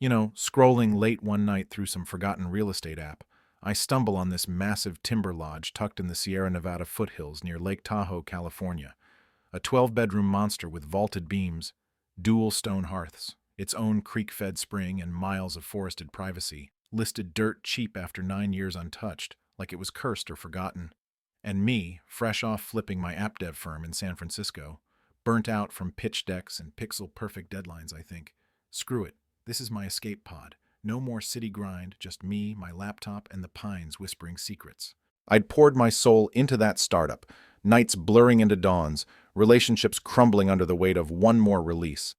Scrolling late one night through some forgotten real estate app, I stumble on this massive timber lodge tucked in the Sierra Nevada foothills near Lake Tahoe, California. A 12-bedroom monster with vaulted beams, dual stone hearths, its own creek-fed spring, and miles of forested privacy, listed dirt cheap after 9 years untouched, like it was cursed or forgotten. And me, fresh off flipping my app dev firm in San Francisco, burnt out from pitch decks and pixel-perfect deadlines, I think. Screw it. This is my escape pod. No more city grind, just me, my laptop, and the pines whispering secrets. I'd poured my soul into that startup, nights blurring into dawns, relationships crumbling under the weight of one more release.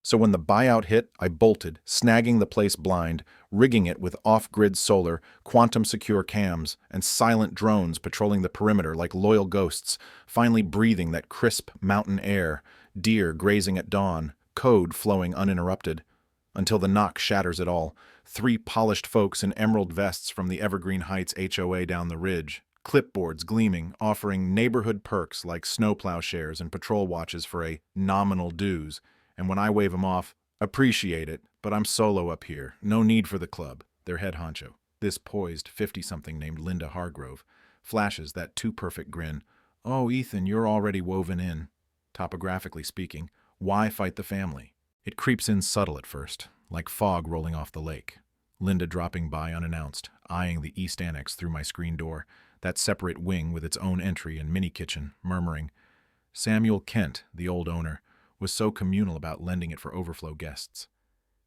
So when the buyout hit, I bolted, snagging the place blind, rigging it with off-grid solar, quantum-secure cams, and silent drones patrolling the perimeter like loyal ghosts, finally breathing that crisp mountain air, deer grazing at dawn, code flowing uninterrupted. Until the knock shatters it all. 3 polished folks in emerald vests from the Evergreen Heights HOA down the ridge, clipboards gleaming, offering neighborhood perks like snowplow shares and patrol watches for a nominal dues. And when I wave 'em off, appreciate it, but I'm solo up here. No need for the club. Their head honcho, this poised 50-something named Linda Hargrove, flashes that too-perfect grin. Oh, Ethan, you're already woven in. Topographically speaking, why fight the family? It creeps in subtle at first, like fog rolling off the lake. Linda dropping by unannounced, eyeing the east annex through my screen door, that separate wing with its own entry and mini-kitchen, murmuring. Samuel Kent, the old owner, was so communal about lending it for overflow guests.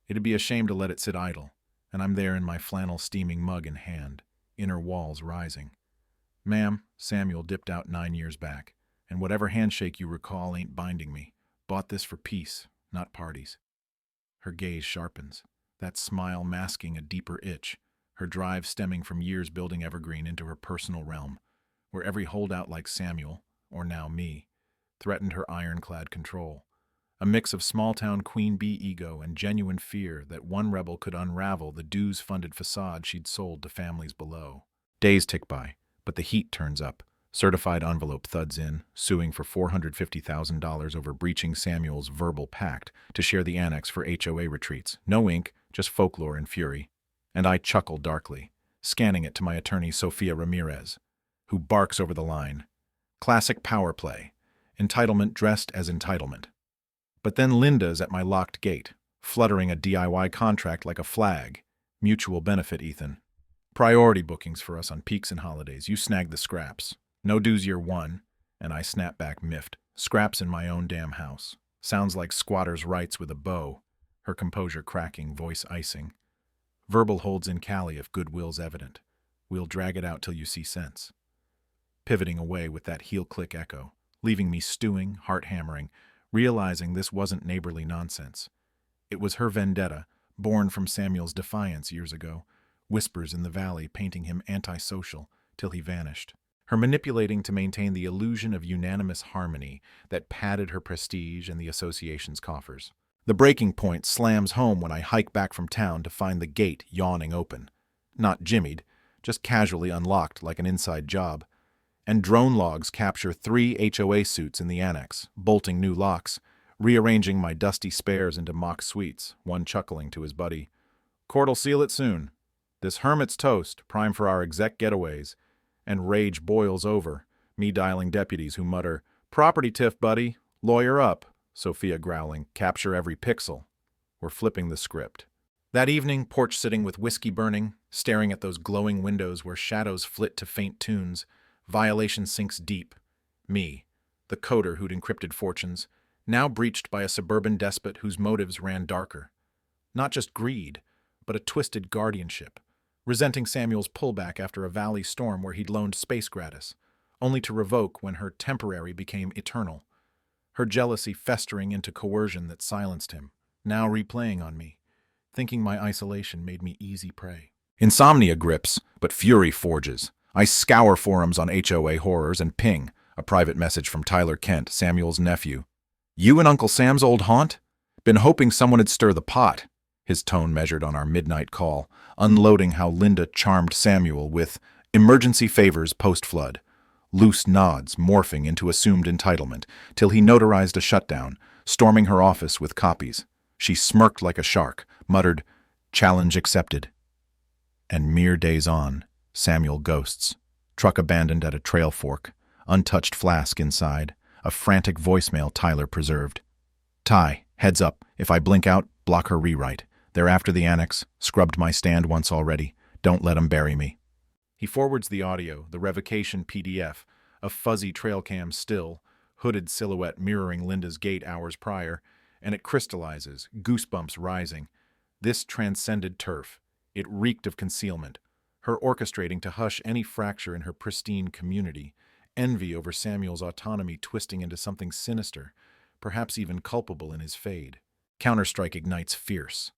It'd be a shame to let it sit idle, and I'm there in my flannel steaming mug in hand, inner walls rising. Ma'am, Samuel dipped out 9 years back, and whatever handshake you recall ain't binding me. Bought this for peace, not parties. Her gaze sharpens, that smile masking a deeper itch, her drive stemming from years building Evergreen into her personal realm, where every holdout like Samuel, or now me, threatened her ironclad control. A mix of small-town queen bee ego and genuine fear that one rebel could unravel the dues-funded facade she'd sold to families below. Days tick by, but the heat turns up. Certified envelope thuds in, suing for $450,000 over breaching Samuel's verbal pact to share the annex for HOA retreats. No ink, just folklore and fury. And I chuckle darkly, scanning it to my attorney Sophia Ramirez, who barks over the line. Classic power play. Entitlement dressed as entitlement. But then Linda's at my locked gate, fluttering a DIY contract like a flag. Mutual benefit, Ethan. Priority bookings for us on peaks and holidays. You snag the scraps. No dues year 1, and I snap back miffed. Scraps in my own damn house. Sounds like squatter's rights with a bow. Her composure cracking, voice icing. Verbal holds in Cali if goodwill's evident. We'll drag it out till you see sense. Pivoting away with that heel-click echo, leaving me stewing, heart-hammering, realizing this wasn't neighborly nonsense. It was her vendetta, born from Samuel's defiance years ago, whispers in the valley painting him antisocial till he vanished. Her manipulating to maintain the illusion of unanimous harmony that padded her prestige and the association's coffers. The breaking point slams home when I hike back from town to find the gate yawning open. Not jimmied, just casually unlocked like an inside job. And drone logs capture 3 HOA suits in the annex, bolting new locks, rearranging my dusty spares into mock suites, one chuckling to his buddy. Court'll seal it soon. This hermit's toast, prime for our exec getaways. And rage boils over, me dialing deputies who mutter, Property tiff, buddy. Lawyer up. Sophia growling, capture every pixel. We're flipping the script. That evening, porch sitting with whiskey burning, staring at those glowing windows where shadows flit to faint tunes, violation sinks deep. Me, the coder who'd encrypted fortunes, now breached by a suburban despot whose motives ran darker. Not just greed, but a twisted guardianship. Resenting Samuel's pullback after a valley storm where he'd loaned space gratis, only to revoke when her temporary became eternal. Her jealousy festering into coercion that silenced him, now replaying on me, thinking my isolation made me easy prey. Insomnia grips, but fury forges. I scour forums on HOA horrors and ping, a private message from Tyler Kent, Samuel's nephew. You and Uncle Sam's old haunt? Been hoping someone would stir the pot. His tone measured on our midnight call, unloading how Linda charmed Samuel with emergency favors post-flood. Loose nods morphing into assumed entitlement, till he notarized a shutdown, storming her office with copies. She smirked like a shark, muttered, Challenge accepted. And mere days on, Samuel ghosts. Truck abandoned at a trail fork. Untouched flask inside. A frantic voicemail Tyler preserved. Ty, heads up. If I blink out, block her rewrite. They're after the annex. Scrubbed my stand once already. Don't let 'em bury me. He forwards the audio, the revocation PDF, a fuzzy trail cam still, hooded silhouette mirroring Linda's gait hours prior, and it crystallizes, goosebumps rising. This transcended turf. It reeked of concealment, her orchestrating to hush any fracture in her pristine community, envy over Samuel's autonomy twisting into something sinister, perhaps even culpable in his fade. Counterstrike ignites fierce.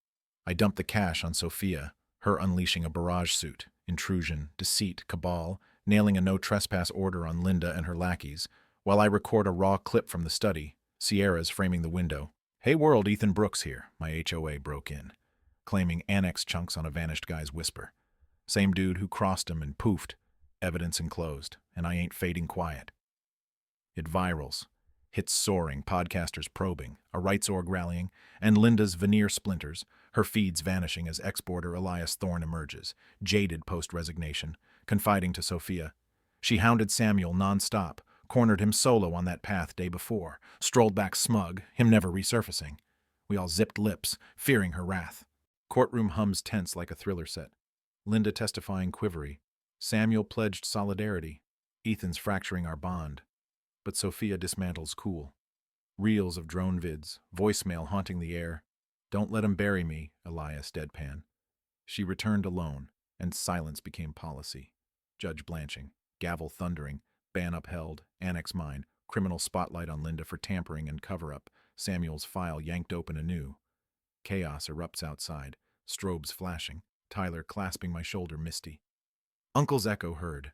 I dump the cash on Sophia, her unleashing a barrage suit, intrusion, deceit, cabal, nailing a no-trespass order on Linda and her lackeys, while I record a raw clip from the study, Sierra's framing the window. Hey world, Ethan Brooks here, my HOA broke in, claiming annex chunks on a vanished guy's whisper. Same dude who crossed him and poofed, evidence enclosed, and I ain't fading quiet. It virals. Hits soaring, podcasters probing, a rights org rallying, and Linda's veneer splinters, her feeds vanishing as exporter Elias Thorne emerges, jaded post-resignation, confiding to Sophia. She hounded Samuel non-stop, cornered him solo on that path day before, strolled back smug, him never resurfacing. We all zipped lips, fearing her wrath. Courtroom hums tense like a thriller set. Linda testifying quivery. Samuel pledged solidarity. Ethan's fracturing our bond. But Sophia dismantles cool. Reels of drone vids, voicemail haunting the air. Don't let 'em bury me, Elias deadpan. She returned alone, and silence became policy. Judge blanching, gavel thundering, ban upheld, annex mine, criminal spotlight on Linda for tampering and cover-up, Samuel's file yanked open anew. Chaos erupts outside, strobes flashing, Tyler clasping my shoulder misty. Uncle's echo heard.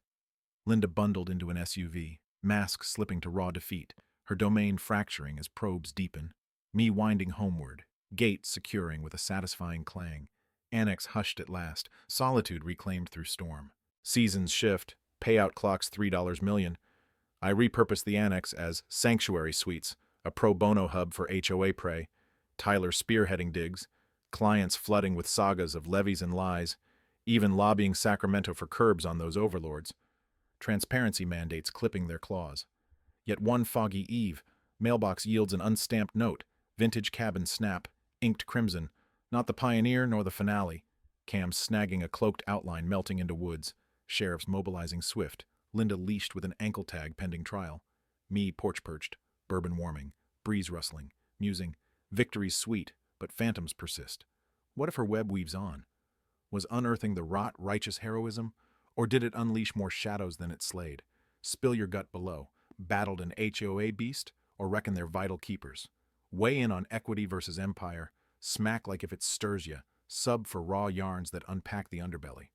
Linda bundled into an SUV, mask slipping to raw defeat, her domain fracturing as probes deepen. Me winding homeward, gate securing with a satisfying clang. Annex hushed at last, solitude reclaimed through storm. Seasons shift, payout clocks $3 million. I repurposed the annex as Sanctuary Suites, a pro bono hub for HOA prey. Tyler spearheading digs, clients flooding with sagas of levies and lies, even lobbying Sacramento for curbs on those overlords. Transparency mandates clipping their claws. Yet one foggy eve, mailbox yields an unstamped note, vintage cabin snap, inked crimson, not the pioneer nor the finale. Cam snagging a cloaked outline melting into woods, sheriffs mobilizing swift, Linda leashed with an ankle tag pending trial. Me porch perched, bourbon warming, breeze rustling, musing, victory's sweet, but phantoms persist. What if her web weaves on? Was unearthing the rot righteous heroism? Or did it unleash more shadows than it slayed? Spill your gut below. Battled an HOA beast, or reckon they're vital keepers? Weigh in on equity versus empire. Smack like if it stirs ya. Sub for raw yarns that unpack the underbelly.